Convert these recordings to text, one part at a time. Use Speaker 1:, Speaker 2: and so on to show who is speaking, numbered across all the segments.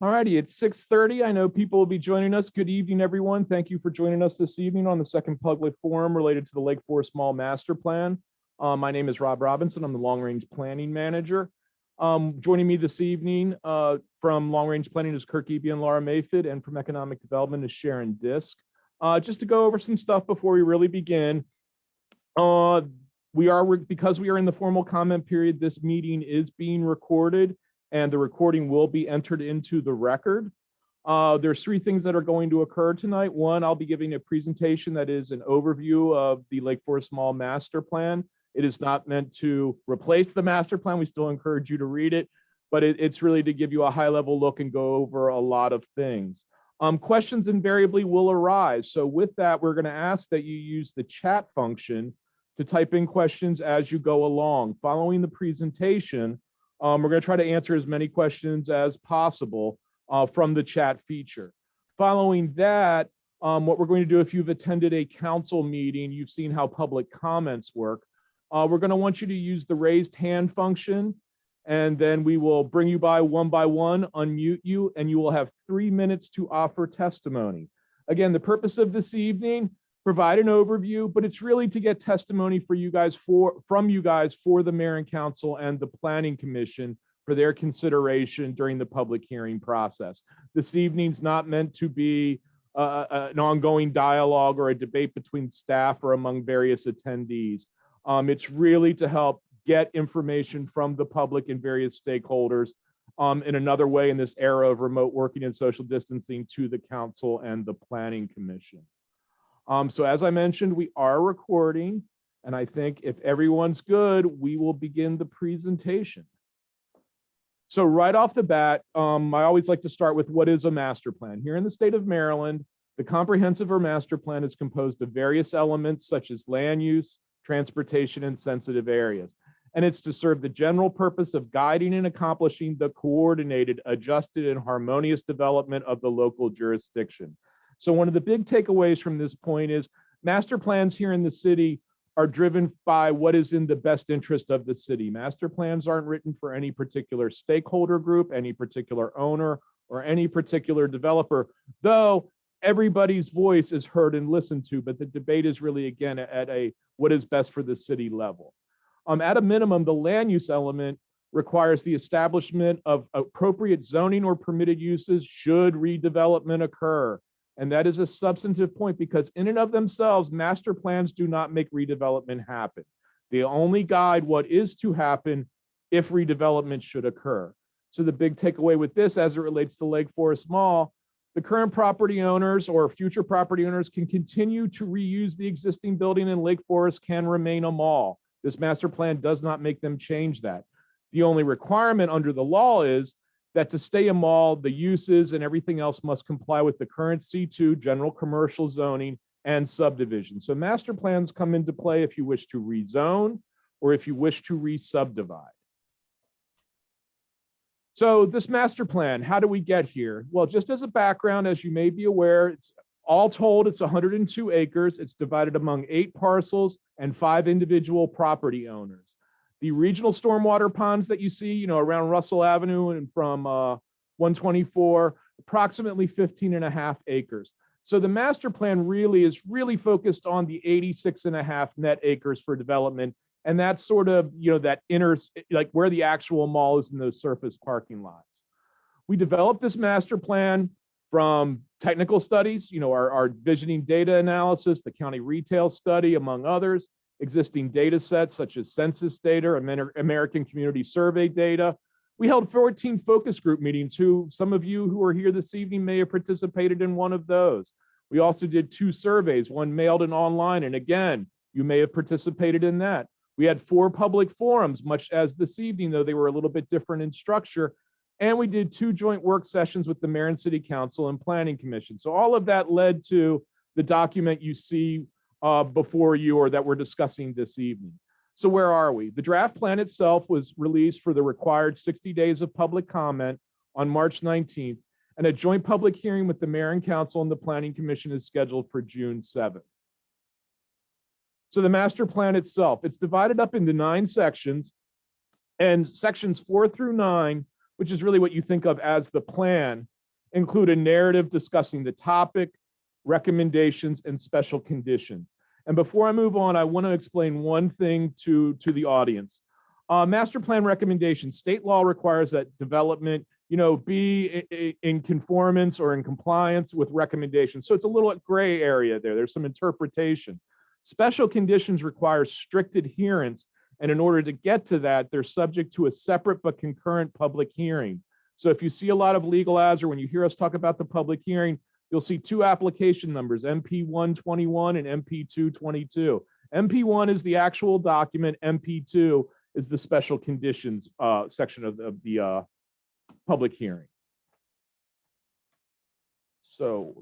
Speaker 1: All righty, it's 6:30. I know people will be joining us. Good evening, everyone. Thank you for joining us this evening on the second public forum related to the Lake Forest Mall Master Plan. My name is Rob Robinson. I'm the Long Range Planning Manager. Joining me this evening from Long Range Planning is Kirk Eby and Laura Mayfield, and from Economic Development is Sharon Disk. Just to go over some stuff before we really begin, because we are in the formal comment period, this meeting is being recorded, and the recording will be entered into the record. There's three things that are going to occur tonight. One, I'll be giving a presentation that is an overview of the Lake Forest Mall Master Plan. It is not meant to replace the master plan. We still encourage you to read it, but it's really to give you a high-level look and go over a lot of things. Questions invariably will arise. So with that, we're going to ask that you use the chat function to type in questions as you go along. Following the presentation, we're going to try to answer as many questions as possible from the chat feature. Following that, what we're going to do, if you've attended a council meeting, you've seen how public comments work. We're going to want you to use the raised hand function, and then we will bring you by one, unmute you, and you will have 3 minutes to offer testimony. Again, the purpose of this evening, provide an overview, but it's really to get testimony from you guys for the mayor and council and the planning commission for their consideration during the public hearing process. This evening's not meant to be an ongoing dialogue or a debate between staff or among various attendees. It's really to help get information from the public and various stakeholders in another way in this era of remote working and social distancing to the council and the planning commission. So as I mentioned, we are recording, and I think if everyone's good, we will begin the presentation. So right off the bat, I always like to start with what is a master plan. Here in the state of Maryland, the comprehensive or master plan is composed of various elements such as land use, transportation, and sensitive areas. And it's to serve the general purpose of guiding and accomplishing the coordinated, adjusted, and harmonious development of the local jurisdiction. So one of the big takeaways from this point is master plans here in the city are driven by what is in the best interest of the city. Master plans aren't written for any particular stakeholder group, any particular owner, or any particular developer, though everybody's voice is heard and listened to, but the debate is really, again, at a what is best for the city level. At a minimum, the land use element requires the establishment of appropriate zoning or permitted uses should redevelopment occur. And that is a substantive point because in and of themselves, master plans do not make redevelopment happen. They only guide what is to happen if redevelopment should occur. So the big takeaway with this as it relates to Lake Forest Mall, the current property owners or future property owners can continue to reuse the existing building, and Lake Forest can remain a mall. This master plan does not make them change that. The only requirement under the law is that to stay a mall, the uses and everything else must comply with the current C2 general commercial zoning and subdivision. So master plans come into play if you wish to rezone or if you wish to re-subdivide. So this master plan, how do we get here? Well, just as a background, as you may be aware, it's all told, it's 102 acres. It's divided among 8 parcels and 5 individual property owners. The regional stormwater ponds that you see, around Russell Avenue and from 124, approximately 15.5 acres. So the master plan is really focused on the 86.5 net acres for development. And that's sort of, that inner, like where the actual mall is in those surface parking lots. We developed this master plan from technical studies, our visioning data analysis, the county retail study, among others, existing data sets such as census data, American Community Survey data. We held 14 focus group meetings, some of you who are here this evening may have participated in one of those. We also did 2 surveys, one mailed and online, and again, you may have participated in that. We had 4 public forums, much as this evening, though they were a little bit different in structure, and we did 2 joint work sessions with the Mayor and City Council and Planning Commission. So all of that led to the document you see before you or that we're discussing this evening. So where are we? The draft plan itself was released for the required 60 days of public comment on March 19th, and a joint public hearing with the Mayor and Council and the Planning Commission is scheduled for June 7th. So the master plan itself, it's divided up into 9 sections, and sections 4 through 9 which is really what you think of as the plan, include a narrative discussing the topic, recommendations, and special conditions. And before I move on, I want to explain one thing to the audience. Master plan recommendations. State law requires that development, be in conformance or in compliance with recommendations. So it's a little gray area there. There's some interpretation. Special conditions require strict adherence. And in order to get to that, they're subject to a separate but concurrent public hearing. So if you see a lot of legal ads or when you hear us talk about the public hearing, you'll see two application numbers, MP 121 and MP 222. MP 1 is the actual document. MP 2 is the special conditions section of the public hearing. So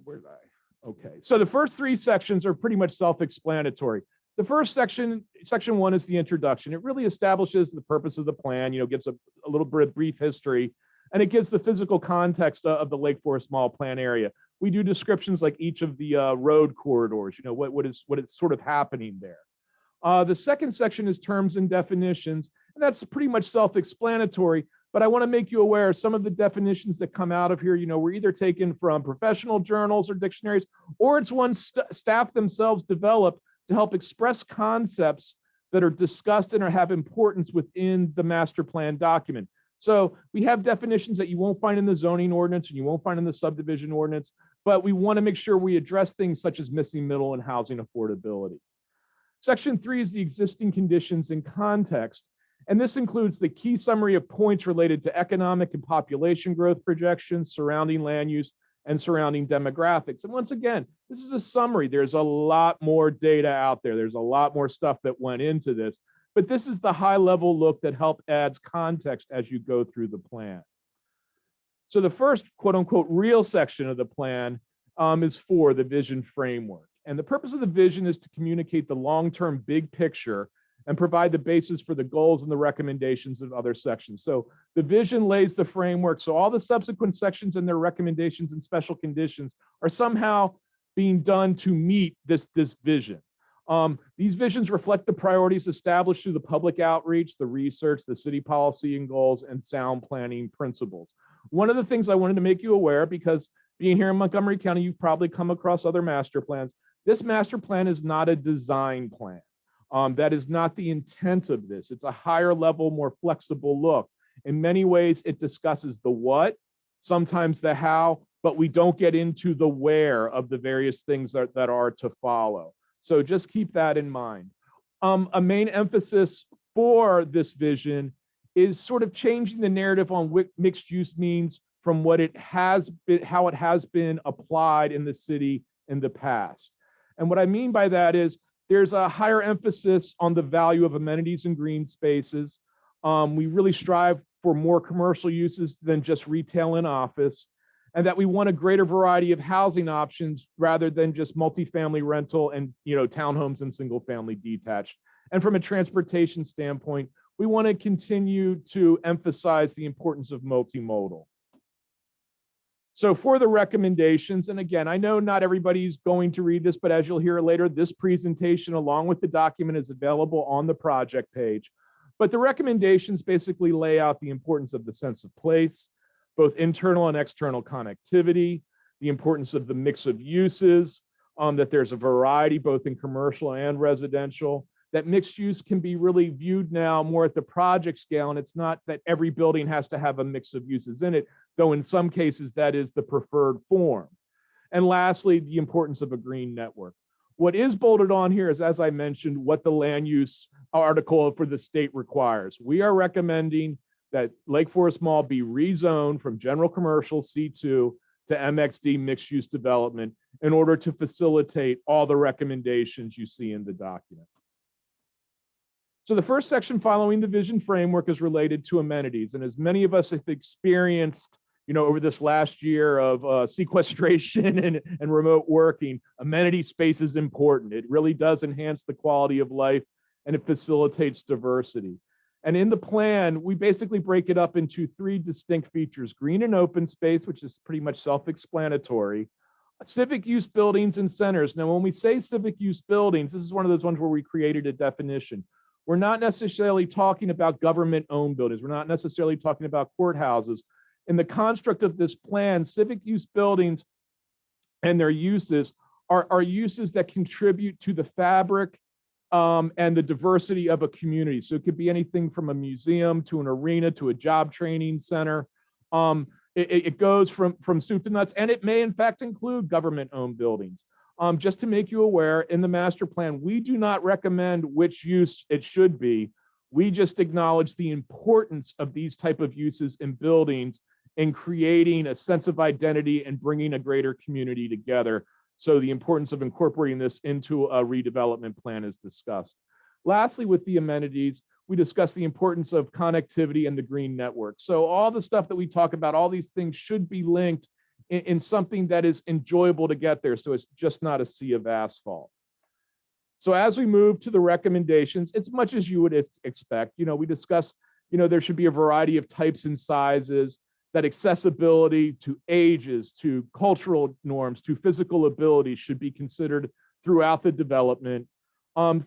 Speaker 1: where did I? Okay, so the first three sections are pretty much self-explanatory. The first section, section 1, is the introduction. It really establishes the purpose of the plan, gives a little bit of brief history, and it gives the physical context of the Lake Forest Mall plan area. We do descriptions like each of the road corridors, what is sort of happening there. The second section is terms and definitions, and that's pretty much self-explanatory, but I want to make you aware some of the definitions that come out of here, were either taken from professional journals or dictionaries, or it's one staff themselves developed to help express concepts that are discussed and or have importance within the master plan document. So we have definitions that you won't find in the zoning ordinance and you won't find in the subdivision ordinance, but we want to make sure we address things such as missing middle and housing affordability. Section 3 is the existing conditions and context, and this includes the key summary of points related to economic and population growth projections, surrounding land use, and surrounding demographics. And once again, this is a summary. There's a lot more data out there. There's a lot more stuff that went into this, but this is the high-level look that adds context as you go through the plan. So the first quote-unquote real section of the plan is for the vision framework. And the purpose of the vision is to communicate the long-term big picture and provide the basis for the goals and the recommendations of other sections. So the vision lays the framework. So all the subsequent sections and their recommendations and special conditions are somehow being done to meet this vision. These visions reflect the priorities established through the public outreach, the research, the city policy and goals, and sound planning principles. One of the things I wanted to make you aware, because being here in Montgomery County, you've probably come across other master plans. This master plan is not a design plan. That is not the intent of this. It's a higher level, more flexible look. In many ways, it discusses the what, sometimes the how, but we don't get into the where of the various things that are to follow. So just keep that in mind. A main emphasis for this vision is sort of changing the narrative on what mixed use means from what it has been, how it has been applied in the city in the past. And what I mean by that is there's a higher emphasis on the value of amenities and green spaces. We really strive for more commercial uses than just retail and office, and that we want a greater variety of housing options rather than just multifamily rental and townhomes and single family detached. And from a transportation standpoint, we want to continue to emphasize the importance of multimodal. So for the recommendations, and again, I know not everybody's going to read this, but as you'll hear later, this presentation along with the document is available on the project page. But the recommendations basically lay out the importance of the sense of place, both internal and external connectivity, the importance of the mix of uses, that there's a variety both in commercial and residential, that mixed use can be really viewed now more at the project scale, and it's not that every building has to have a mix of uses in it, though in some cases that is the preferred form. And lastly, the importance of a green network. What is bolded on here is, as I mentioned, what the land use article for the state requires. We are recommending that Lake Forest Mall be rezoned from general commercial C2 to MXD mixed use development in order to facilitate all the recommendations you see in the document. So the first section following the vision framework is related to amenities. And as many of us have experienced, over this last year of sequestration and remote working, amenity space is important. It really does enhance the quality of life and it facilitates diversity. And in the plan, we basically break it up into three distinct features: green and open space, which is pretty much self-explanatory, civic use buildings and centers. Now, when we say civic use buildings, this is one of those ones where we created a definition. we're not necessarily talking about government-owned buildings. We're not necessarily talking about courthouses. In the construct of this plan, civic use buildings and their uses are uses that contribute to the fabric and the diversity of a community. So it could be anything from a museum to an arena to a job training center. It goes from soup to nuts, and it may in fact include government-owned buildings. Just to make you aware, in the master plan, we do not recommend which use it should be. We just acknowledge the importance of these type of uses in buildings in creating a sense of identity and bringing a greater community together. So the importance of incorporating this into a redevelopment plan is discussed. Lastly, with the amenities, we discuss the importance of connectivity and the green network. So all the stuff that we talk about, all these things should be linked in something that is enjoyable to get there. So it's just not a sea of asphalt. So as we move to the recommendations, it's much as you would expect. We discuss, there should be a variety of types and sizes, that accessibility to ages, to cultural norms, to physical ability should be considered throughout the development.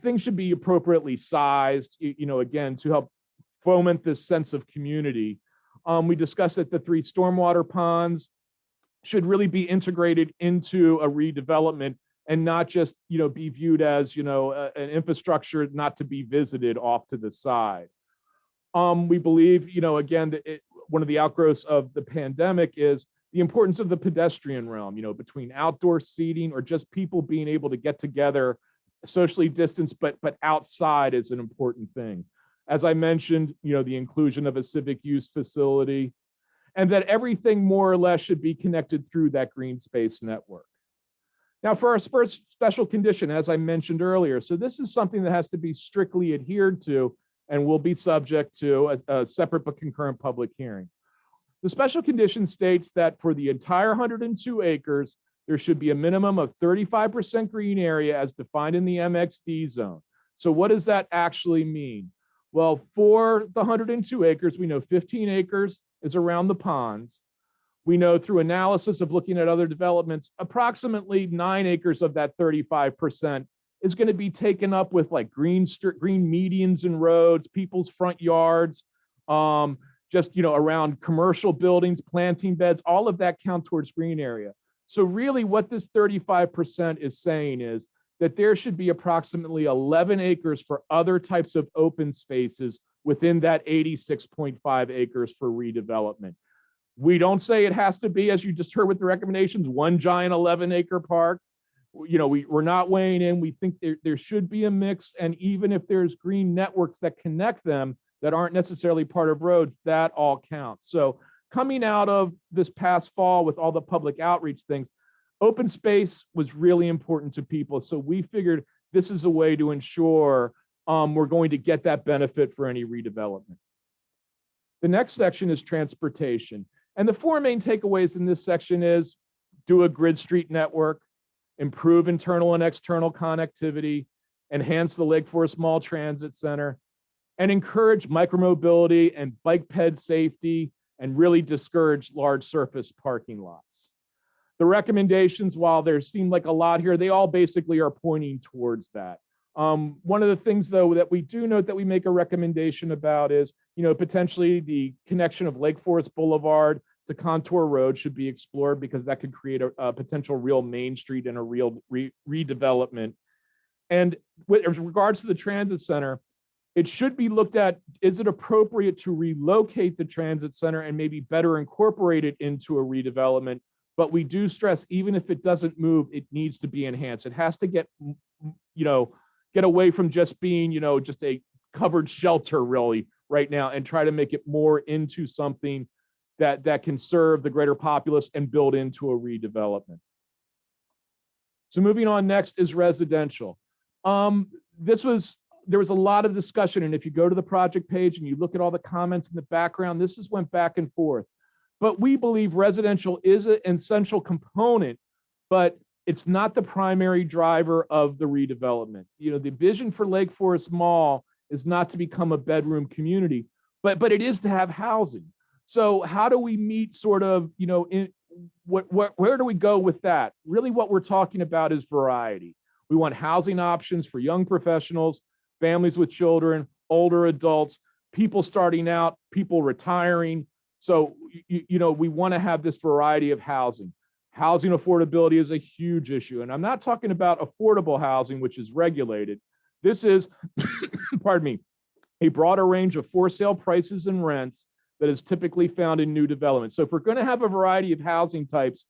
Speaker 1: Things should be appropriately sized, again, to help foment this sense of community. We discussed that the 3 stormwater ponds should really be integrated into a redevelopment and not just, be viewed as, an infrastructure not to be visited off to the side. We believe, again, that one of the outgrowths of the pandemic is the importance of the pedestrian realm, between outdoor seating or just people being able to get together, socially distanced, but outside is an important thing. As I mentioned, the inclusion of a civic use facility, and that everything more or less should be connected through that green space network. Now, for our first special condition, as I mentioned earlier, so this is something that has to be strictly adhered to and will be subject to a separate but concurrent public hearing. The special condition states that for the entire 102 acres, there should be a minimum of 35% green area as defined in the MXD zone. So what does that actually mean? Well, for the 102 acres, we know 15 acres is around the ponds. We know through analysis of looking at other developments, approximately 9 acres of that 35% is going to be taken up with like green medians and roads, people's front yards, just around commercial buildings, planting beds, all of that count towards green area. So really what this 35% is saying is that there should be approximately 11 acres for other types of open spaces within that 86.5 acres for redevelopment. We don't say it has to be, as you just heard with the recommendations, one giant 11-acre park. We're not weighing in. We think there should be a mix. And even if there's green networks that connect them that aren't necessarily part of roads, that all counts. So coming out of this past fall with all the public outreach things, open space was really important to people. So we figured this is a way to ensure we're going to get that benefit for any redevelopment. The next section is transportation. And the 4 main takeaways in this section is do a grid street network, improve internal and external connectivity, enhance the Lake Forest Mall Transit Center, and encourage micromobility and bike ped safety, and really discourage large surface parking lots. The recommendations, while there seem like a lot here, they all basically are pointing towards that. One of the things, though, that we do note that we make a recommendation about is, potentially the connection of Lake Forest Boulevard to Contour Road should be explored because that could create a potential real Main Street and a real redevelopment. And with regards to the transit center, it should be looked at, is it appropriate to relocate the transit center and maybe better incorporate it into a redevelopment? But we do stress, even if it doesn't move, it needs to be enhanced. It has to get away from just being, just a covered shelter really right now, and try to make it more into something that can serve the greater populace and build into a redevelopment. So moving on, next is residential. There was a lot of discussion, and if you go to the project page and you look at all the comments in the background, this has went back and forth. But we believe residential is an essential component, but it's not the primary driver of the redevelopment. The vision for Lake Forest Mall is not to become a bedroom community, but it is to have housing. So how do we meet sort of, where do we go with that? Really what we're talking about is variety. We want housing options for young professionals, families with children, older adults, people starting out, people retiring. So, we want to have this variety of housing. Housing affordability is a huge issue. And I'm not talking about affordable housing, which is regulated. This is, pardon me, a broader range of for sale prices and rents that is typically found in new development. So if we're going to have a variety of housing types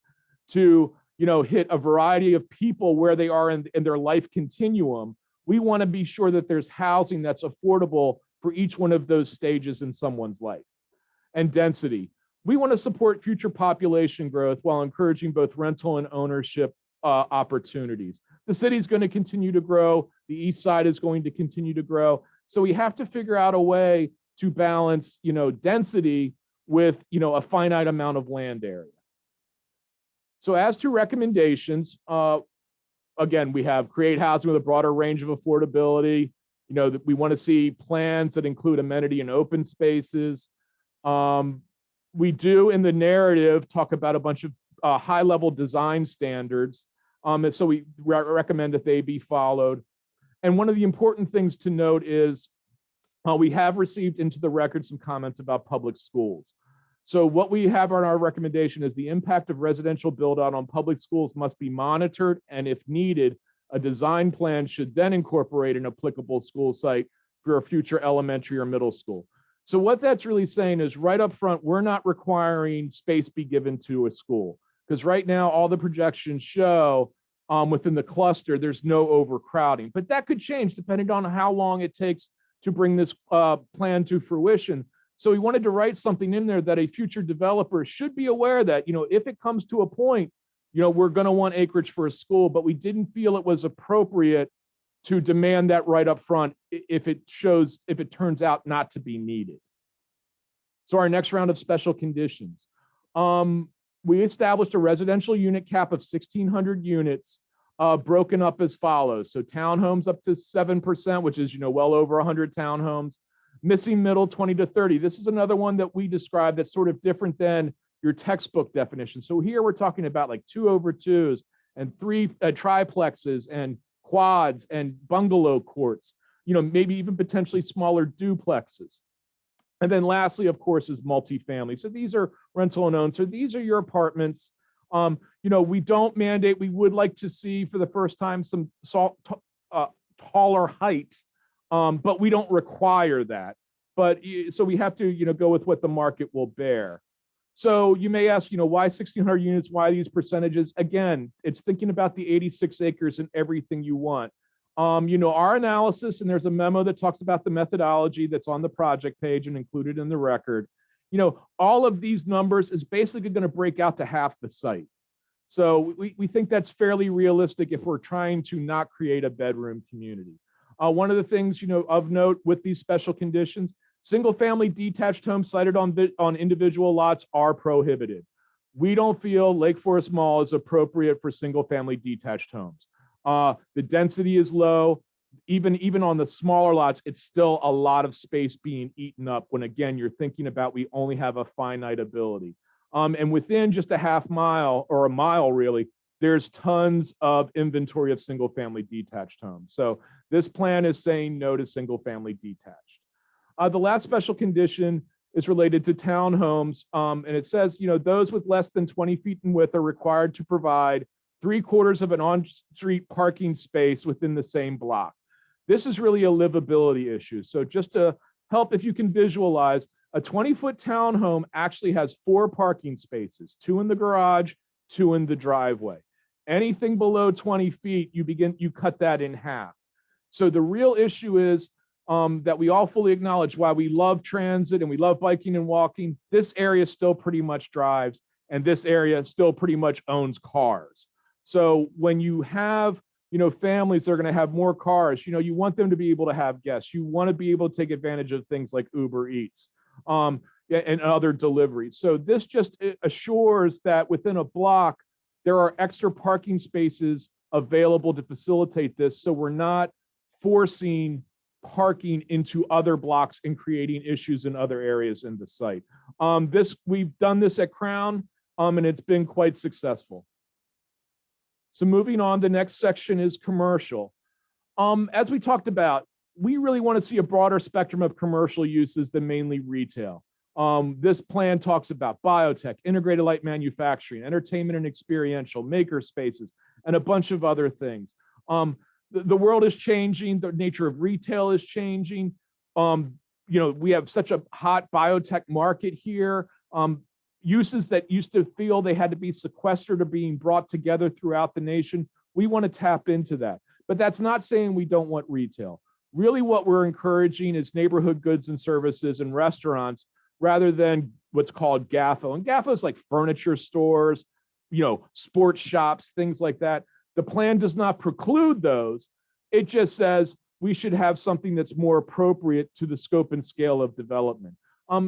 Speaker 1: to, hit a variety of people where they are in their life continuum, we want to be sure that there's housing that's affordable for each one of those stages in someone's life. And density. We want to support future population growth while encouraging both rental and ownership opportunities. The city is going to continue to grow. The east side is going to continue to grow. So we have to figure out a way to balance, density with, a finite amount of land area. So as to recommendations, again, we have create housing with a broader range of affordability. That we want to see plans that include amenity and open spaces. We do in the narrative talk about a bunch of high-level design standards. And so we recommend that they be followed. And one of the important things to note is we have received into the record some comments about public schools. So what we have on our recommendation is the impact of residential build-out on public schools must be monitored, and if needed, a design plan should then incorporate an applicable school site for a future elementary or middle school. So what that's really saying is right up front, we're not requiring space be given to a school, because right now all the projections show within the cluster, there's no overcrowding. But that could change depending on how long it takes to bring this plan to fruition. So we wanted to write something in there that a future developer should be aware that, if it comes to a point, we're going to want acreage for a school, but we didn't feel it was appropriate to demand that right up front if it turns out not to be needed. So our next round of special conditions. We established a residential unit cap of 1,600 units broken up as follows. So townhomes up to 7%, which is, well over 100 townhomes. Missing middle 20 to 30. This is another one that we describe that's sort of different than your textbook definition. So here we're talking about like 2/2s and 3 triplexes and quads and bungalow courts, maybe even potentially smaller duplexes. And then lastly, of course, is multifamily. So these are rental and owned. So these are your apartments. We don't mandate, we would like to see for the first time some taller height, but we don't require that. But so we have to, go with what the market will bear. So you may ask, why 1,600 units? Why these percentages? Again, it's thinking about the 86 acres and everything you want. Our analysis, and there's a memo that talks about the methodology that's on the project page and included in the record. All of these numbers is basically going to break out to half the site. So we think that's fairly realistic if we're trying to not create a bedroom community. One of the things, of note with these special conditions, single-family detached homes sited on individual lots are prohibited. We don't feel Lake Forest Mall is appropriate for single-family detached homes. The density is low. Even on the smaller lots, it's still a lot of space being eaten up when, again, you're thinking about we only have a finite ability. And within just a half mile or a mile, really, there's tons of inventory of single-family detached homes. So this plan is saying no to single-family detached. The last special condition is related to townhomes, and it says, those with less than 20 feet in width are required to provide 3/4 of an on-street parking space within the same block. This is really a livability issue. So just to help, if you can visualize, a 20-foot townhome actually has 4 parking spaces, 2 in the garage, 2 in the driveway. Anything below 20 feet, you cut that in half. So the real issue is that we all fully acknowledge why we love transit and we love biking and walking. This area still pretty much drives, and this area still pretty much owns cars. So when you have, families that are going to have more cars, you want them to be able to have guests. You want to be able to take advantage of things like Uber Eats and other deliveries. So this just assures that within a block, there are extra parking spaces available to facilitate this. So we're not forcing parking into other blocks and creating issues in other areas in the site. We've done this at Crown, and it's been quite successful. So moving on, the next section is commercial. As we talked about, we really want to see a broader spectrum of commercial uses than mainly retail. This plan talks about biotech, integrated light manufacturing, entertainment and experiential, maker spaces, and a bunch of other things. The world is changing. The nature of retail is changing. We have such a hot biotech market here. Uses that used to feel they had to be sequestered are being brought together throughout the nation. We want to tap into that. But that's not saying we don't want retail. Really what we're encouraging is neighborhood goods and services and restaurants rather than what's called GAFO. And GAFO is like furniture stores, sports shops, things like that. The plan does not preclude those. It just says we should have something that's more appropriate to the scope and scale of development.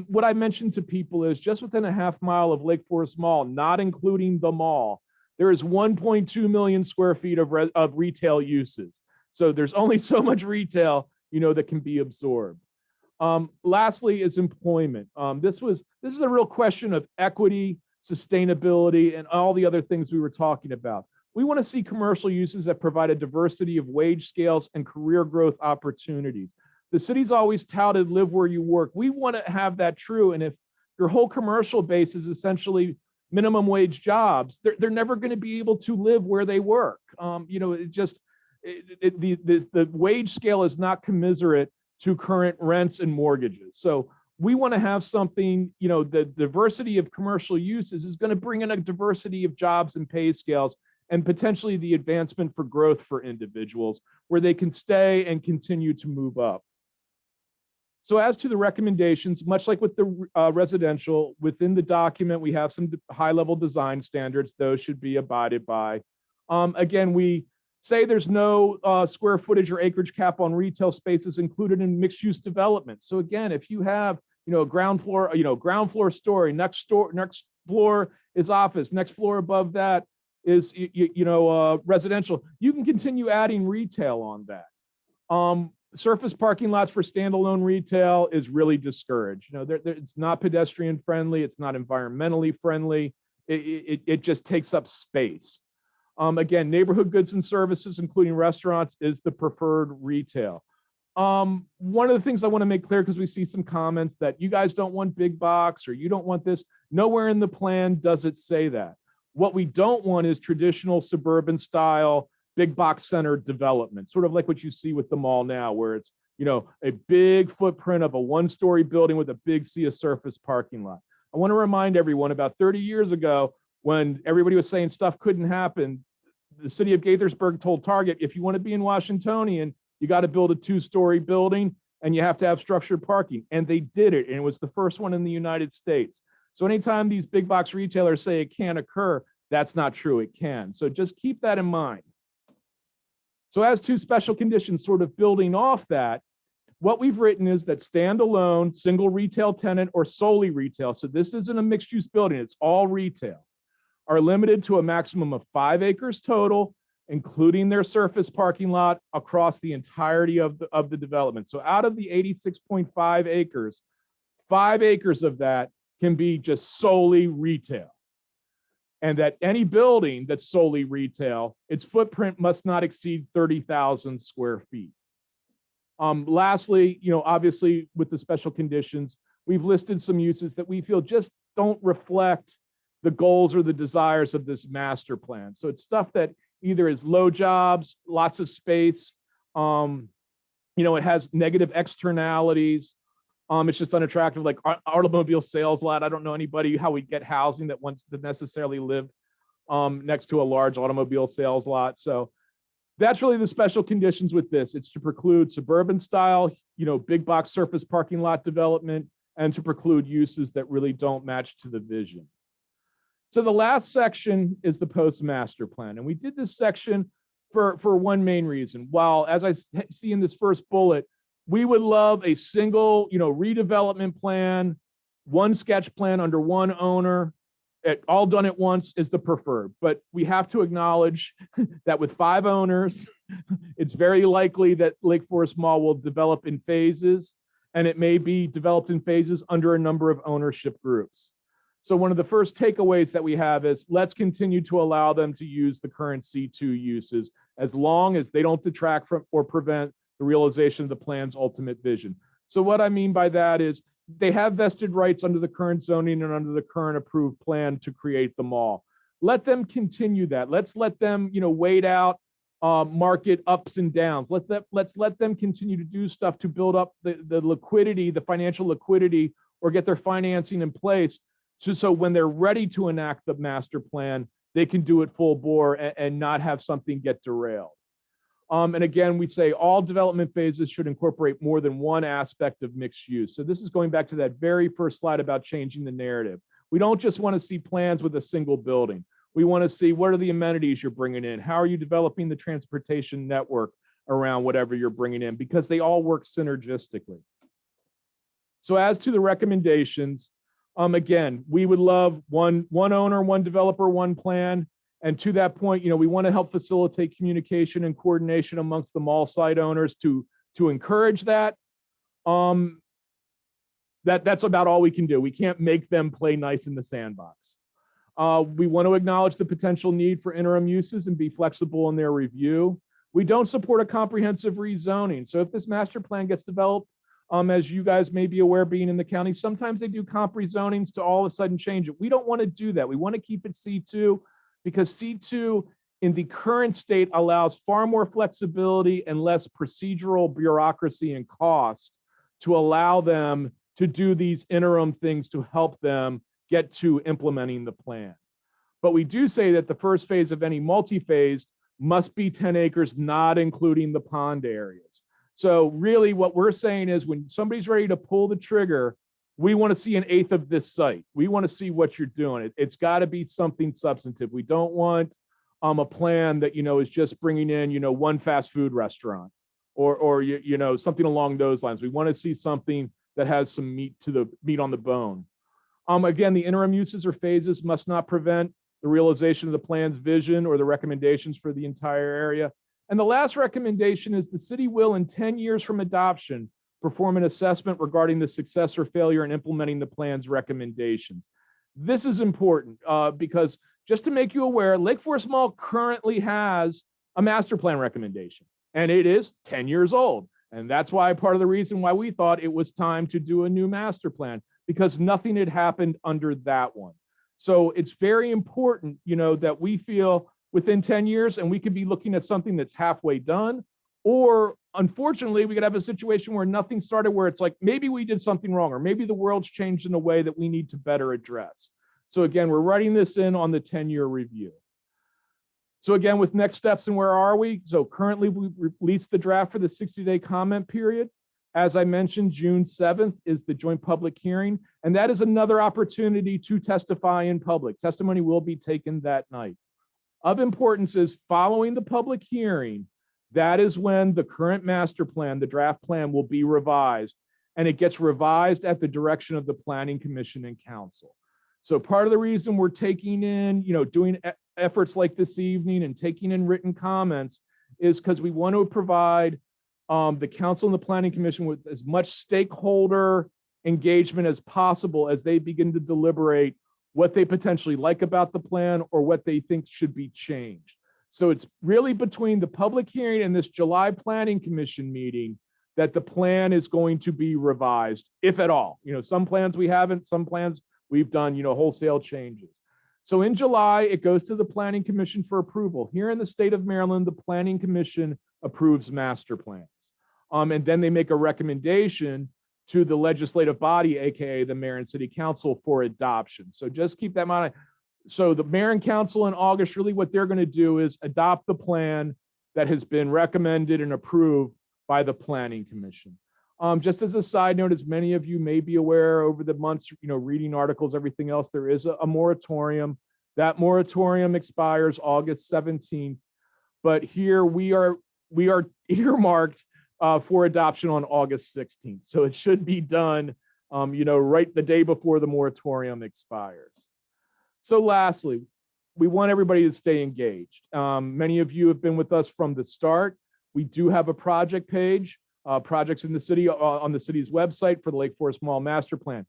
Speaker 1: What I mentioned to people is just within a half mile of Lake Forest Mall, not including the mall, there is 1.2 million square feet of retail uses. So there's only so much retail, that can be absorbed. Lastly is employment. This is a real question of equity, sustainability, and all the other things we were talking about. We want to see commercial uses that provide a diversity of wage scales and career growth opportunities. The city's always touted live where you work. We want to have that true. And if your whole commercial base is essentially minimum wage jobs, they're never going to be able to live where they work. The wage scale is not commensurate to current rents and mortgages. So we want to have something, the diversity of commercial uses is going to bring in a diversity of jobs and pay scales and potentially the advancement for growth for individuals where they can stay and continue to move up. So as to the recommendations, much like with the residential, within the document, we have some high-level design standards. Those should be abided by. Again, we say there's no square footage or acreage cap on retail spaces included in mixed-use development. So again, if you have, a ground floor story, next floor is office, next floor above that is, residential, you can continue adding retail on that. Surface parking lots for standalone retail is really discouraged. It's not pedestrian friendly. It's not environmentally friendly. It just takes up space. Again, neighborhood goods and services, including restaurants, is the preferred retail. One of the things I want to make clear, because we see some comments that you guys don't want big box or you don't want this. Nowhere in the plan does it say that. What we don't want is traditional suburban style big box center development, sort of like what you see with the mall now, where it's, a big footprint of a one-story building with a big sea of surface parking lot. I want to remind everyone about 30 years ago, when everybody was saying stuff couldn't happen, the city of Gaithersburg told Target, if you want to be in Washingtonian, you got to build a 2-story building and you have to have structured parking. And they did it. And it was the first one in the United States. So anytime these big box retailers say it can't occur, that's not true. It can. So just keep that in mind. So as to special conditions, sort of building off that, what we've written is that standalone, single retail tenant or solely retail, so this isn't a mixed use building, it's all retail, are limited to a maximum of 5 acres total, including their surface parking lot across the entirety of the development. So out of the 86.5 acres, 5 acres of that can be just solely retail. And that any building that's solely retail, its footprint must not exceed 30,000 square feet. Lastly, obviously with the special conditions, we've listed some uses that we feel just don't reflect the goals or the desires of this master plan. So it's stuff that either is low jobs, lots of space, it has negative externalities. It's just unattractive, like automobile sales lot. I don't know anybody how we get housing that wants to necessarily live next to a large automobile sales lot. So that's really the special conditions with this. It's to preclude suburban style, big box surface parking lot development, and to preclude uses that really don't match to the vision. So the last section is the post master plan. And we did this section for one main reason. While, as I see in this first bullet, we would love a single, redevelopment plan, one sketch plan under one owner, all done at once is the preferred. But we have to acknowledge that with 5 owners, it's very likely that Lake Forest Mall will develop in phases, and it may be developed in phases under a number of ownership groups. So one of the first takeaways that we have is let's continue to allow them to use the current C2 uses as long as they don't detract from or prevent the realization of the plan's ultimate vision. So what I mean by that is they have vested rights under the current zoning and under the current approved plan to create the mall. Let them continue that. Let's let them, wait out market ups and downs. Let's let them continue to do stuff to build up the liquidity, the financial liquidity, or get their financing in place, so when they're ready to enact the master plan, they can do it full bore and not have something get derailed. And again, we say all development phases should incorporate more than one aspect of mixed use. So this is going back to that very first slide about changing the narrative. We don't just want to see plans with a single building. We want to see what are the amenities you're bringing in? How are you developing the transportation network around whatever you're bringing in? Because they all work synergistically. So as to the recommendations, again, we would love one owner, one developer, one plan. And to that point, we want to help facilitate communication and coordination amongst the mall site owners to encourage that. That's about all we can do. We can't make them play nice in the sandbox. We want to acknowledge the potential need for interim uses and be flexible in their review. We don't support a comprehensive rezoning. So if this master plan gets developed, as you guys may be aware, being in the county, sometimes they do comp rezonings to all of a sudden change it. We don't want to do that. We want to keep it C2 because C2 in the current state allows far more flexibility and less procedural bureaucracy and cost to allow them to do these interim things to help them get to implementing the plan. But we do say that the first phase of any multi-phase must be 10 acres, not including the pond areas. So really what we're saying is when somebody's ready to pull the trigger, we want to see 1/8 of this site. We want to see what you're doing. It's got to be something substantive. We don't want a plan that, is just bringing in, one fast food restaurant or something along those lines. We want to see something that has some meat on the bone. Again, the interim uses or phases must not prevent the realization of the plan's vision or the recommendations for the entire area. And the last recommendation is the city will, in 10 years from adoption, perform an assessment regarding the success or failure in implementing the plan's recommendations. This is important because just to make you aware, Lake Forest Mall currently has a master plan recommendation, and it is 10 years old. And that's why part of the reason why we thought it was time to do a new master plan, because nothing had happened under that one. So it's very important, that we feel within 10 years, and we could be looking at something that's halfway done, or unfortunately, we could have a situation where nothing started, where it's like, maybe we did something wrong, or maybe the world's changed in a way that we need to better address. So again, we're writing this in on the 10-year review. So again, with next steps and where are we? So currently we released the draft for the 60-day comment period. As I mentioned, June 7th is the joint public hearing, and that is another opportunity to testify in public. Testimony will be taken that night. Of importance is following the public hearing, that is when the current master plan, the draft plan, will be revised, and it gets revised at the direction of the Planning Commission and Council. So part of the reason we're taking in, doing efforts like this evening and taking in written comments is because we want to provide the council and the Planning Commission with as much stakeholder engagement as possible as they begin to deliberate what they potentially like about the plan or what they think should be changed. So it's really between the public hearing and this July Planning Commission meeting that the plan is going to be revised, if at all. Some plans we haven't, some plans we've done, wholesale changes. So in July, it goes to the Planning Commission for approval. Here in the state of Maryland, the Planning Commission approves master plans. And then they make a recommendation to the legislative body, AKA the mayor and city council, for adoption. So just keep that in mind. So the mayor and council in August, really what they're going to do is adopt the plan that has been recommended and approved by the Planning Commission. Just as a side note, as many of you may be aware over the months, reading articles, everything else, there is a moratorium. That moratorium expires August 17th, but here we are earmarked for adoption on August 16th. So it should be done, right the day before the moratorium expires. So lastly, we want everybody to stay engaged. Many of you have been with us from the start. We do have a project page, projects in the city on the city's website for the Lake Forest Mall Master Plan.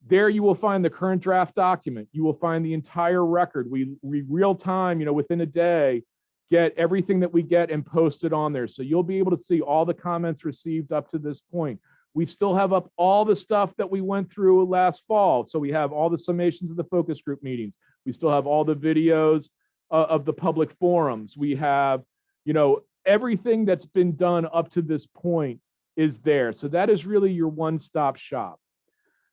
Speaker 1: There you will find the current draft document. You will find the entire record. We real time, within a day, get everything that we get and post it on there. So you'll be able to see all the comments received up to this point. We still have up all the stuff that we went through last fall. So we have all the summations of the focus group meetings. We still have all the videos of the public forums. We have, everything that's been done up to this point is there. So that is really your one-stop shop.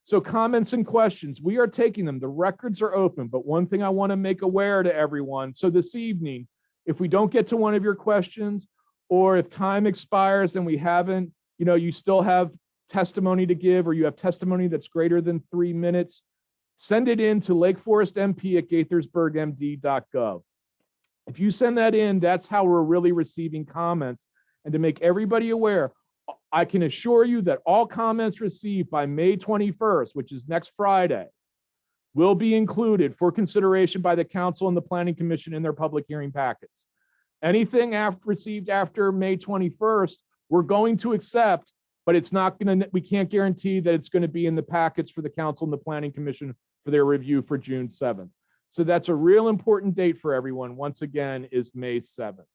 Speaker 1: So comments and questions, we are taking them. The records are open, but one thing I want to make aware to everyone. So this evening, if we don't get to one of your questions, or if time expires and we haven't, you still have testimony to give, or you have testimony that's greater than 3 minutes, send it in to lakeforestmp@gaithersburgmd.gov. If you send that in, that's how we're really receiving comments. And to make everybody aware, I can assure you that all comments received by May 21st, which is next Friday, will be included for consideration by the council and the planning commission in their public hearing packets. Anything received after May 21st, we're going to accept, but we can't guarantee that it's going to be in the packets for the council and the planning commission for their review for June 7th. So that's a real important date for everyone. Once again, is May 7th.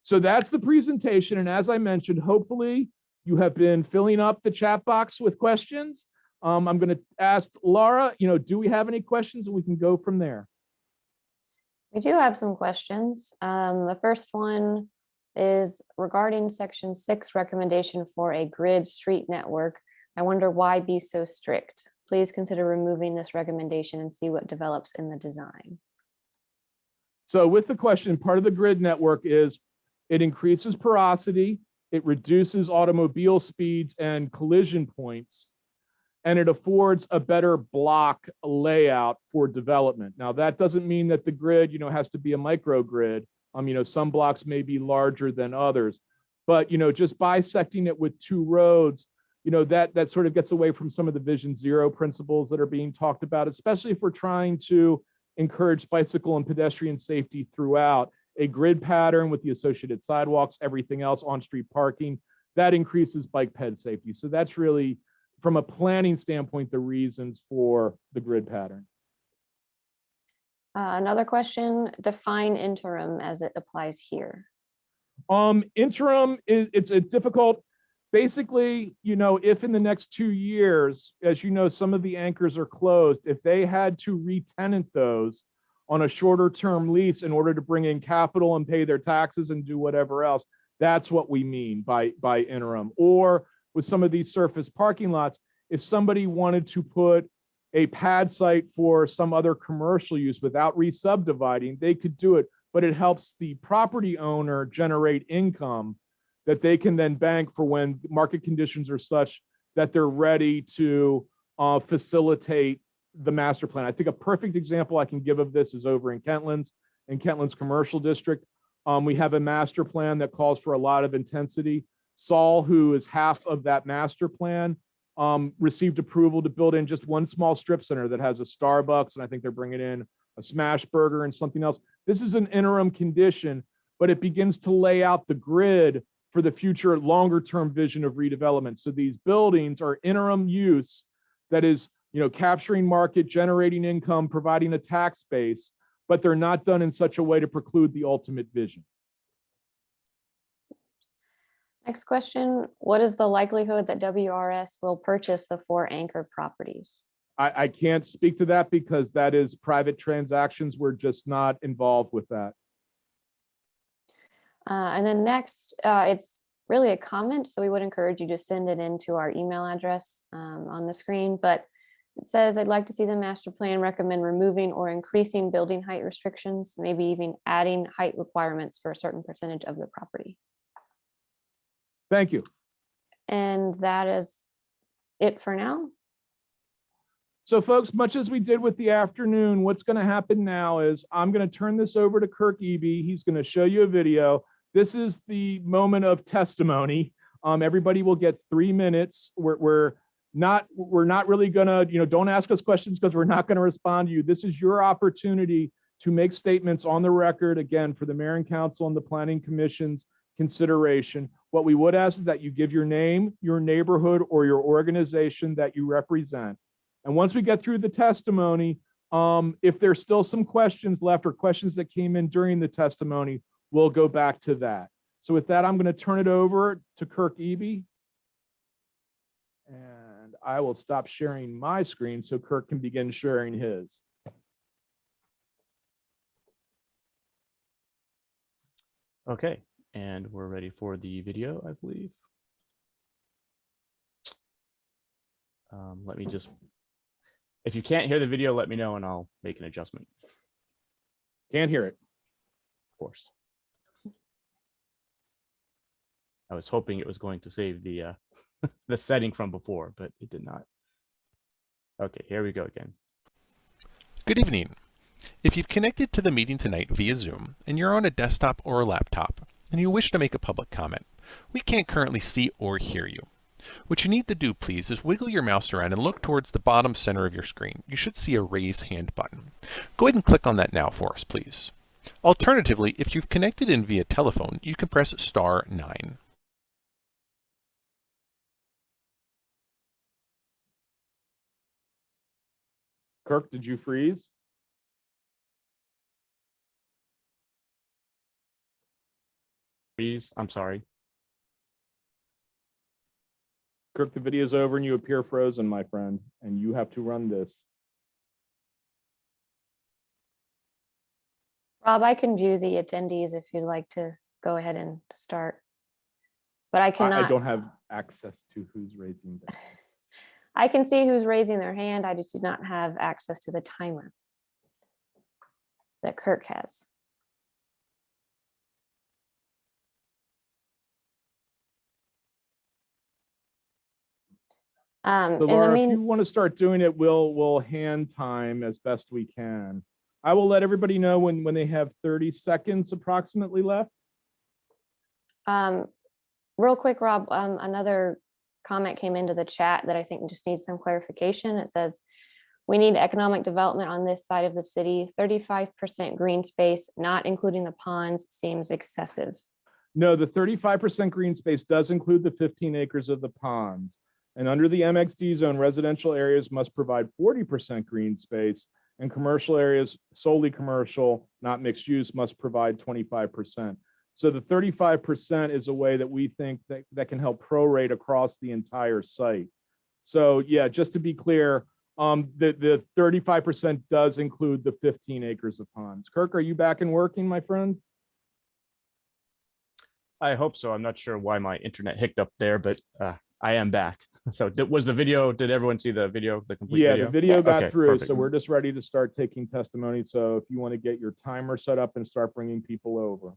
Speaker 1: So that's the presentation. And as I mentioned, hopefully you have been filling up the chat box with questions. I'm going to ask Laura, do we have any questions? And we can go from there.
Speaker 2: We do have some questions. The first one is regarding section 6 recommendation for a grid street network. I wonder why be so strict? Please consider removing this recommendation and see what develops in the design.
Speaker 1: So with the question, part of the grid network is it increases porosity, it reduces automobile speeds and collision points, and it affords a better block layout for development. Now, that doesn't mean that the grid, has to be a microgrid. Some blocks may be larger than others, but, just bisecting it with 2 roads, that sort of gets away from some of the Vision Zero principles that are being talked about, especially if we're trying to encourage bicycle and pedestrian safety throughout. A grid pattern with the associated sidewalks, everything else, on-street parking, that increases bike ped safety. So that's really, from a planning standpoint, the reasons for the grid pattern.
Speaker 2: Another question, define interim as it applies here.
Speaker 1: Interim it's a difficult, basically, if in the next 2 years, as some of the anchors are closed, if they had to re-tenant those on a shorter term lease in order to bring in capital and pay their taxes and do whatever else, that's what we mean by interim. Or with some of these surface parking lots, if somebody wanted to put a pad site for some other commercial use without re-subdividing, they could do it, but it helps the property owner generate income that they can then bank for when market conditions are such that they're ready to facilitate the master plan. I think a perfect example I can give of this is over in Kentlands commercial district. We have a master plan that calls for a lot of intensity. Saul, who is half of that master plan, received approval to build in just one small strip center that has a Starbucks, and I think they're bringing in a smash burger and something else. This is an interim condition, but it begins to lay out the grid for the future longer term vision of redevelopment. So these buildings are interim use that is, capturing market, generating income, providing a tax base, but they're not done in such a way to preclude the ultimate vision.
Speaker 2: Next question, what is the likelihood that WRS will purchase the 4 anchor properties?
Speaker 1: I can't speak to that because that is private transactions. We're just not involved with that.
Speaker 2: And then next, it's really a comment, so we would encourage you to send it into our email address on the screen, but it says, I'd like to see the master plan recommend removing or increasing building height restrictions, maybe even adding height requirements for a certain percentage of the property.
Speaker 1: Thank you.
Speaker 2: And that is it for now.
Speaker 1: So folks, much as we did with the afternoon, what's going to happen now is I'm going to turn this over to Kirk Eby. He's going to show you a video. This is the moment of testimony. Everybody will get 3 minutes. We're not really going to, don't ask us questions because we're not going to respond to you. This is your opportunity to make statements on the record, again, for the mayor and council and the planning commission's consideration. What we would ask is that you give your name, your neighborhood, or your organization that you represent. And once we get through the testimony, if there's still some questions left or questions that came in during the testimony, we'll go back to that. So with that, I'm going to turn it over to Kirk Eby. And I will stop sharing my screen so Kirk can begin sharing his.
Speaker 3: Okay, and we're ready for the video, I believe. Let me just, if you can't hear the video, let me know and I'll make an adjustment.
Speaker 1: Can't hear it.
Speaker 3: Of course. I was hoping it was going to save the the setting from before, but it did not. Okay, here we go again.
Speaker 4: Good evening. If you've connected to the meeting tonight via Zoom and you're on a desktop or a laptop and you wish to make a public comment, we can't currently see or hear you. What you need to do, please, is wiggle your mouse around and look towards the bottom center of your screen. You should see a raised hand button. Go ahead and click on that now for us, please. Alternatively, if you've connected in via telephone, you can press *9.
Speaker 1: Kirk, did you freeze?
Speaker 3: Freeze, I'm sorry.
Speaker 1: Kirk, the video's over and you appear frozen, my friend, and you have to run this.
Speaker 2: Rob, I can view the attendees if you'd like to go ahead and start. But I cannot.
Speaker 1: I don't have access to who's raising their hand.
Speaker 2: I can see who's raising their hand. I just do not have access to the timer that Kirk has.
Speaker 1: So Laura, if you want to start doing it, we'll hand time as best we can. I will let everybody know when they have 30 seconds approximately left.
Speaker 2: Real quick, Rob, another comment came into the chat that I think just needs some clarification. It says, we need economic development on this side of the city. 35% green space, not including the ponds, seems excessive.
Speaker 1: No, the 35% green space does include the 15 acres of the ponds. And under the MXD zone, residential areas must provide 40% green space, and commercial areas, solely commercial, not mixed use, must provide 25%. So the 35% is a way that we think that can help prorate across the entire site. So yeah, just to be clear, the 35% does include the 15 acres of ponds. Kirk, are you back and working, my friend?
Speaker 3: I hope so. I'm not sure why my internet hiccuped there, but I am back. So was the video, did everyone see the video, the complete video?
Speaker 1: Yeah, the video got
Speaker 3: Okay,
Speaker 1: through.
Speaker 3: perfect.
Speaker 1: So we're just ready to start taking testimony. So if you want to get your timer set up and start bringing people over.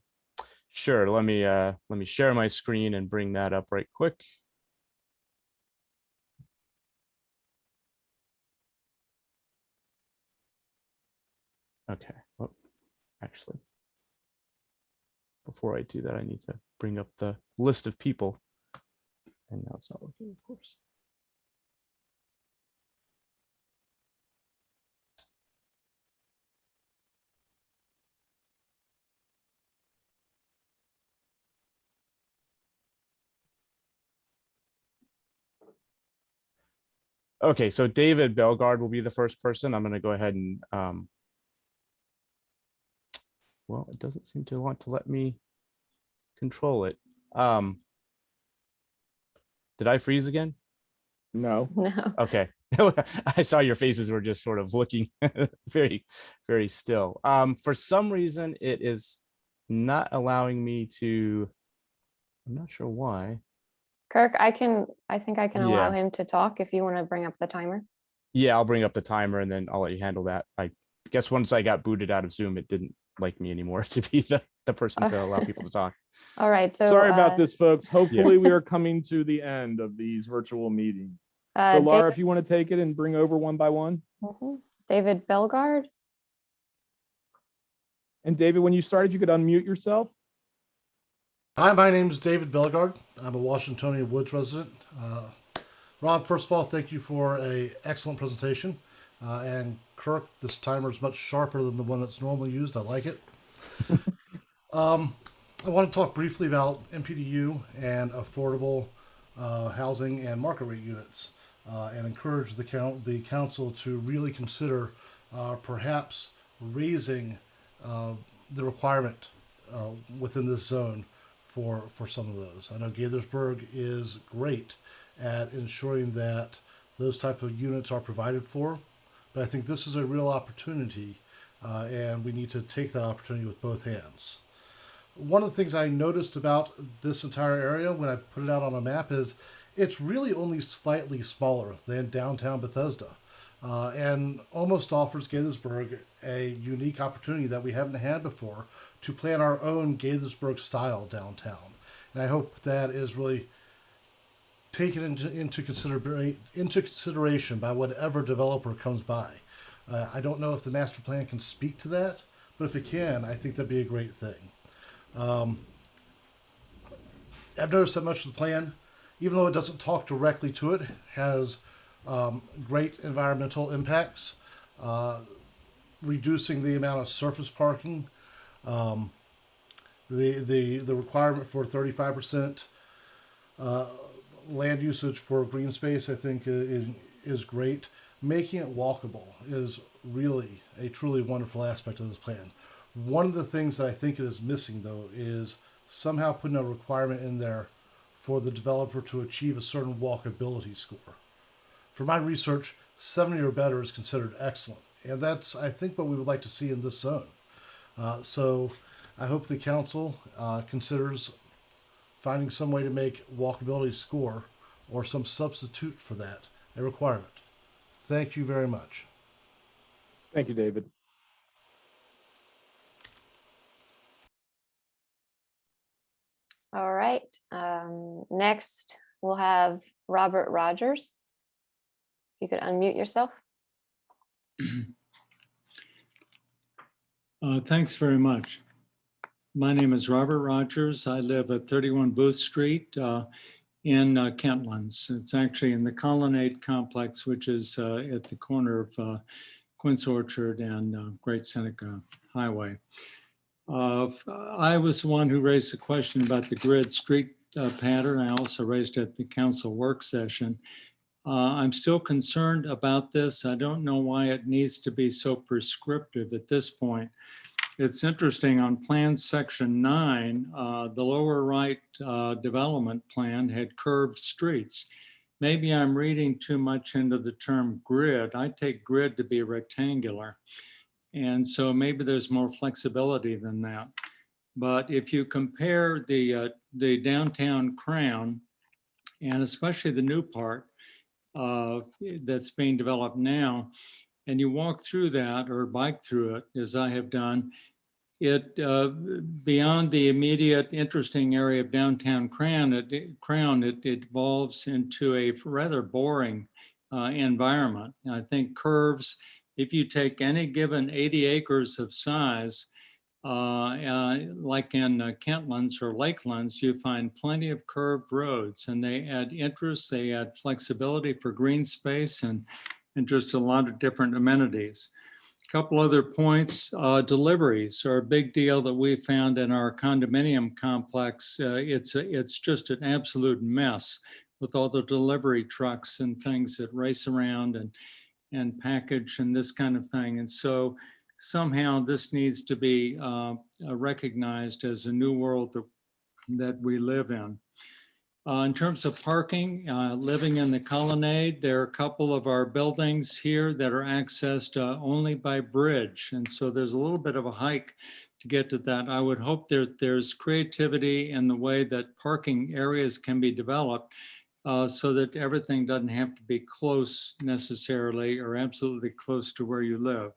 Speaker 3: Sure, let me share my screen and bring that up right quick. Okay, well, actually, before I do that, I need to bring up the list of people. And now it's not working, of course. Okay, so David Belgard will be the first person. I'm going to go ahead and, well, it doesn't seem to want to let me control it. Did I freeze again?
Speaker 1: No.
Speaker 2: No.
Speaker 3: Okay. I saw your faces were just sort of looking very, very still. For some reason, it is not allowing me to, I'm not sure why.
Speaker 2: Kirk, I think I can allow
Speaker 3: Yeah.
Speaker 2: him to talk if you want to bring up the timer.
Speaker 3: Yeah, I'll bring up the timer and then I'll let you handle that. I guess once I got booted out of Zoom, it didn't like me anymore to be the person to allow people to talk.
Speaker 2: All right. So
Speaker 1: sorry about this, folks. Hopefully we are coming to the end of these virtual meetings. So Laura, if you want to take it and bring over one by one.
Speaker 2: David Belgard.
Speaker 1: And David, when you started, you could unmute yourself.
Speaker 5: Hi, my name is David Belgard. I'm a Washingtonian Woods resident. Rob, first of all, thank you for an excellent presentation. And Kirk, this timer is much sharper than the one that's normally used. I like it. I want to talk briefly about MPDU and affordable housing and market rate units, and encourage the council to really consider perhaps raising the requirement within this zone for some of those. I know Gaithersburg is great at ensuring that those type of units are provided for, but I think this is a real opportunity, and we need to take that opportunity with both hands. One of the things I noticed about this entire area when I put it out on a map is it's really only slightly smaller than downtown Bethesda, and almost offers Gaithersburg a unique opportunity that we haven't had before to plan our own Gaithersburg style downtown. And I hope that is really taken into consideration by whatever developer comes by. I don't know if the master plan can speak to that, but if it can, I think that'd be a great thing. I've noticed that much of the plan, even though it doesn't talk directly to it, has great environmental impacts, reducing the amount of surface parking, the requirement for 35% land usage for green space, I think is great. Making it walkable is really a truly wonderful aspect of this plan. One of the things that I think it is missing, though, is somehow putting a requirement in there for the developer to achieve a certain walkability score. For my research, 70 or better is considered excellent. And that's, I think, what we would like to see in this zone. So I hope the council considers finding some way to make walkability score or some substitute for that a requirement. Thank you very much.
Speaker 1: Thank you, David.
Speaker 2: All right. Next, we'll have Robert Rogers. If you could unmute yourself.
Speaker 6: Thanks very much. My name is Robert Rogers. I live at 31 Booth Street in Kentlands. It's actually in the Colonnade Complex, which is at the corner of Quince Orchard and Great Seneca Highway. I was the one who raised the question about the grid street pattern. I also raised it at the council work session. I'm still concerned about this. I don't know why it needs to be so prescriptive at this point. It's interesting on plan section 9, the lower right development plan had curved streets. Maybe I'm reading too much into the term grid. I take grid to be rectangular. And so maybe there's more flexibility than that. But if you compare the downtown crown, and especially the new part that's being developed now, and you walk through that or bike through it, as I have done, it beyond the immediate interesting area of downtown Crown, it evolves into a rather boring environment. I think curves, if you take any given 80 acres of size, like in Kentlands or Lakelands, you find plenty of curved roads, and they add interest, they add flexibility for green space and just a lot of different amenities. Couple other points, deliveries are a big deal that we found in our condominium complex. It's just an absolute mess with all the delivery trucks and things that race around and package and this kind of thing. And so somehow this needs to be recognized as a new world that we live in. In terms of parking, living in the Colonnade, there are a couple of our buildings here that are accessed only by bridge. And so there's a little bit of a hike to get to that. I would hope there's creativity in the way that parking areas can be developed so that everything doesn't have to be close necessarily or absolutely close to where you live.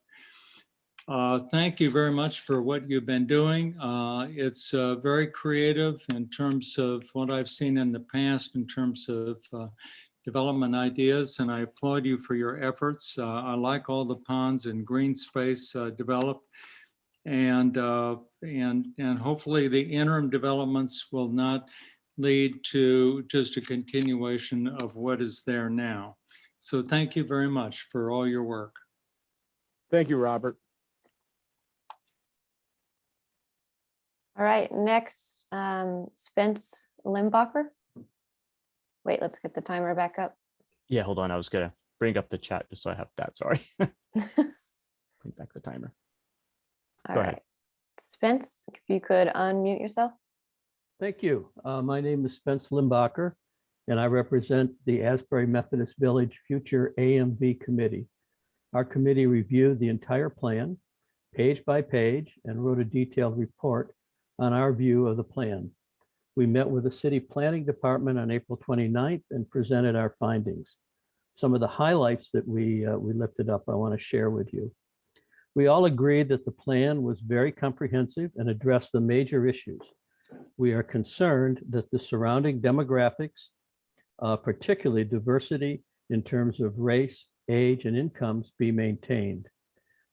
Speaker 6: Thank you very much for what you've been doing. It's very creative in terms of what I've seen in the past in terms of development ideas, and I applaud you for your efforts. I like all the ponds and green space developed, and hopefully the interim developments will not lead to just a continuation of what is there now. So thank you very much for all your work.
Speaker 1: Thank you, Robert.
Speaker 2: All right, next, Spence Limbacher. Wait, let's get the timer back up.
Speaker 3: Yeah, hold on. I was gonna bring up the chat just so I have that. Sorry. Bring back the timer.
Speaker 2: All
Speaker 3: Go
Speaker 2: right.
Speaker 3: ahead.
Speaker 2: Spence, if you could unmute yourself.
Speaker 7: Thank you. My name is Spence Limbacher, and I represent the Asbury Methodist Village Future AMV Committee. Our committee reviewed the entire plan, page by page, and wrote a detailed report on our view of the plan. We met with the City Planning Department on April 29th and presented our findings. Some of the highlights that we lifted up, I want to share with you. We all agreed that the plan was very comprehensive and addressed the major issues. We are concerned that the surrounding demographics, particularly diversity in terms of race, age, and incomes, be maintained.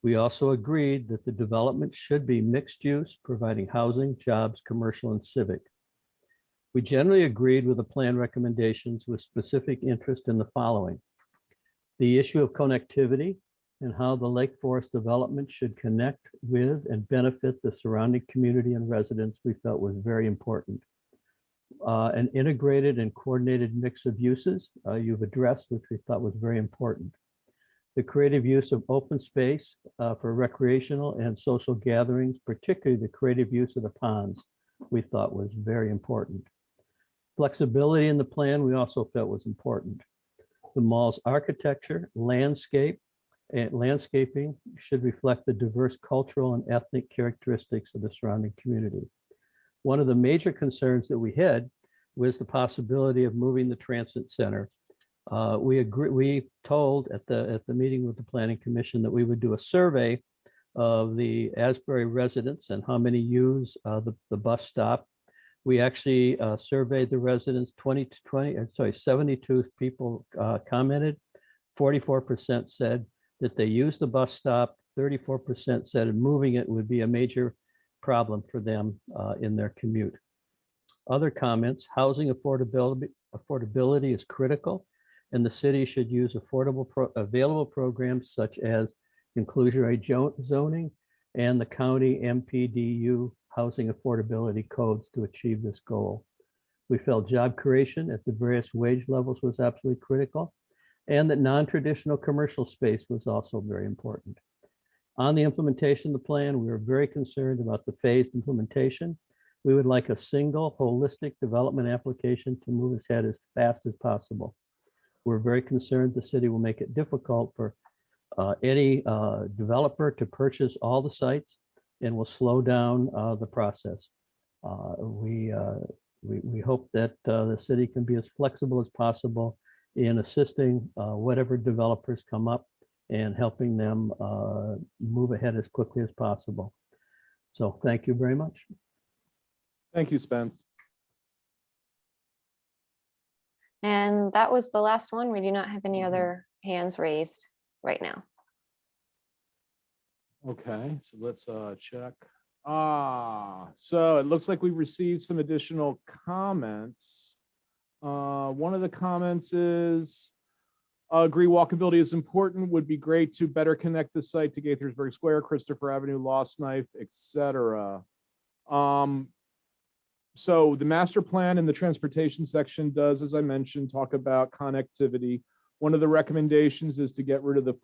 Speaker 7: We also agreed that the development should be mixed use, providing housing, jobs, commercial, and civic. We generally agreed with the plan recommendations with specific interest in the following: the issue of connectivity and how the Lake Forest development should connect with and benefit the surrounding community and residents, we felt was very important. An integrated and coordinated mix of uses you've addressed, which we thought was very important. The creative use of open space for recreational and social gatherings, particularly the creative use of the ponds, we thought was very important. Flexibility in the plan we also felt was important. The mall's architecture, landscaping should reflect the diverse cultural and ethnic characteristics of the surrounding community. One of the major concerns that we had was the possibility of moving the transit center. We told at the meeting with the Planning Commission that we would do a survey of the Asbury residents and how many use the bus stop. We actually surveyed the residents. 72 people commented. 44% said that they use the bus stop. 34% said moving it would be a major problem for them in their commute. Other comments: housing affordability is critical, and the city should use available programs such as inclusionary zoning and the county MPDU housing affordability codes to achieve this goal. We felt job creation at the various wage levels was absolutely critical, and that non-traditional commercial space was also very important. On the implementation of the plan, we were very concerned about the phased implementation. We would like a single holistic development application to move us ahead as fast as possible. We're very concerned the city will make it difficult for any developer to purchase all the sites and will slow down the process. We hope that the city can be as flexible as possible in assisting whatever developers come up and helping them move ahead as quickly as possible. So thank you very much.
Speaker 1: Thank you, Spence.
Speaker 2: And that was the last one. We do not have any other hands raised right now.
Speaker 1: Okay, so let's check. So it looks like we received some additional comments. One of the comments is, agree walkability is important, would be great to better connect the site to Gaithersburg Square, Christopher Avenue, Lost Knife, etc. So the master plan in the transportation section does, as I mentioned, talk about connectivity. One of the recommendations is to get rid of the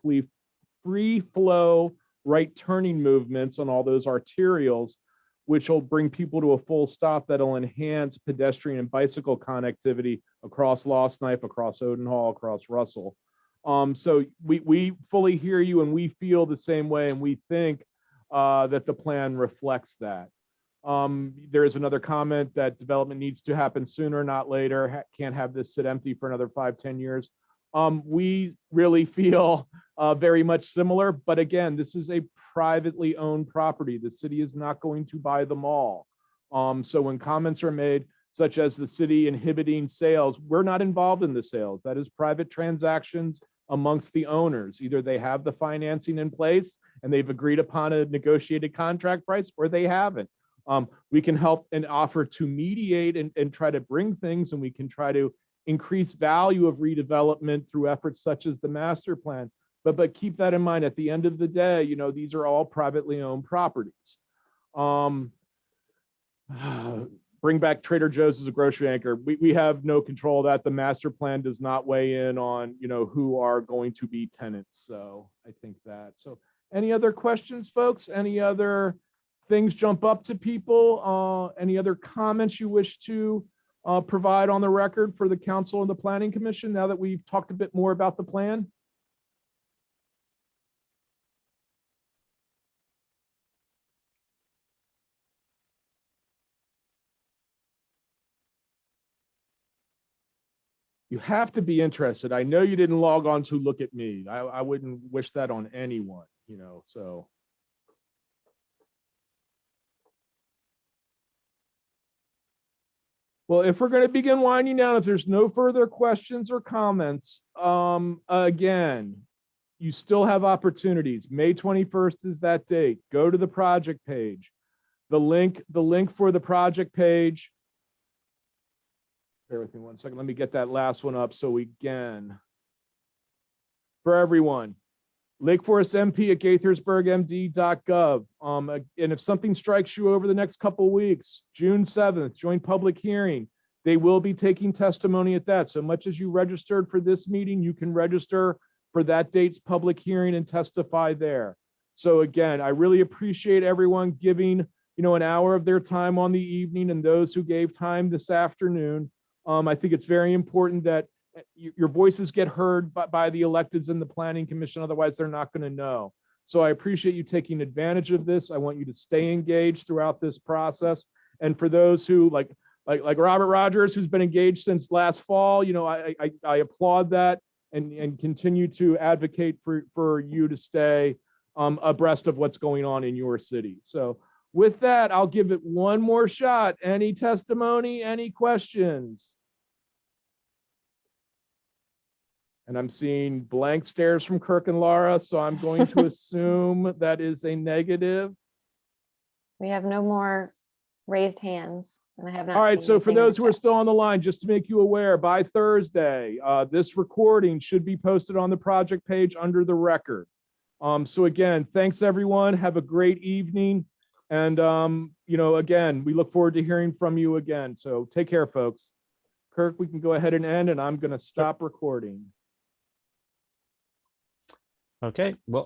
Speaker 1: free flow right turning movements on all those arterials, which will bring people to a full stop that'll enhance pedestrian and bicycle connectivity across Lost Knife, across Odenhall, across Russell. So we fully hear you, and we feel the same way, and we think that the plan reflects that. There is another comment that development needs to happen sooner, not later. Can't have this sit empty for another 5-10 years. We really feel very much similar, but again, this is a privately owned property. The city is not going to buy them all. So when comments are made, such as the city inhibiting sales, we're not involved in the sales. That is private transactions amongst the owners. Either they have the financing in place and they've agreed upon a negotiated contract price, or they haven't. We can help and offer to mediate and try to bring things, and we can try to increase value of redevelopment through efforts such as the master plan. But keep that in mind. At the end of the day, you know, these are all privately owned properties. Bring back Trader Joe's as a grocery anchor. We have no control of that. The master plan does not weigh in on, you know, who are going to be tenants. So I think that. So any other questions, folks? Any other things jump up to people? Any other comments you wish to provide on the record for the council and the planning commission now that we've talked a bit more about the plan? You have to be interested. I know you didn't log on to look at me. I wouldn't wish that on anyone, you know, so. Well, if we're going to begin winding down, if there's no further questions or comments, again, you still have opportunities. May 21st is that date. Go to the project page. The link for the project page. Bear with me 1 second. Let me get that last one up so we can. For everyone, Lake Forest MP at gaithersburgmd.gov. And if something strikes you over the next couple of weeks, June 7th, joint public hearing. They will be taking testimony at that. So much as you registered for this meeting, you can register for that date's public hearing and testify there. So again, I really appreciate everyone giving, an hour of their time on the evening, and those who gave time this afternoon. I think it's very important that your voices get heard by the electeds in the planning commission. Otherwise, they're not going to know. So I appreciate you taking advantage of this. I want you to stay engaged throughout this process. And for those who like Robert Rogers, who's been engaged since last fall, I applaud that and continue to advocate for you to stay abreast of what's going on in your city. So with that, I'll give it one more shot. Any testimony, any questions? And I'm seeing blank stares from Kirk and Laura, so I'm going to assume that is a negative.
Speaker 2: We have no more raised hands, and I have not.
Speaker 1: All right,
Speaker 2: seen
Speaker 1: so for
Speaker 2: anything in
Speaker 1: those
Speaker 2: the
Speaker 1: who are
Speaker 2: chat.
Speaker 1: still on the line, just to make you aware, by Thursday, this recording should be posted on the project page under the record. So again, thanks everyone. Have a great evening. And, again, we look forward to hearing from you again. So take care, folks. Kirk, we can go ahead and end, and I'm going to stop recording.
Speaker 3: Okay, well,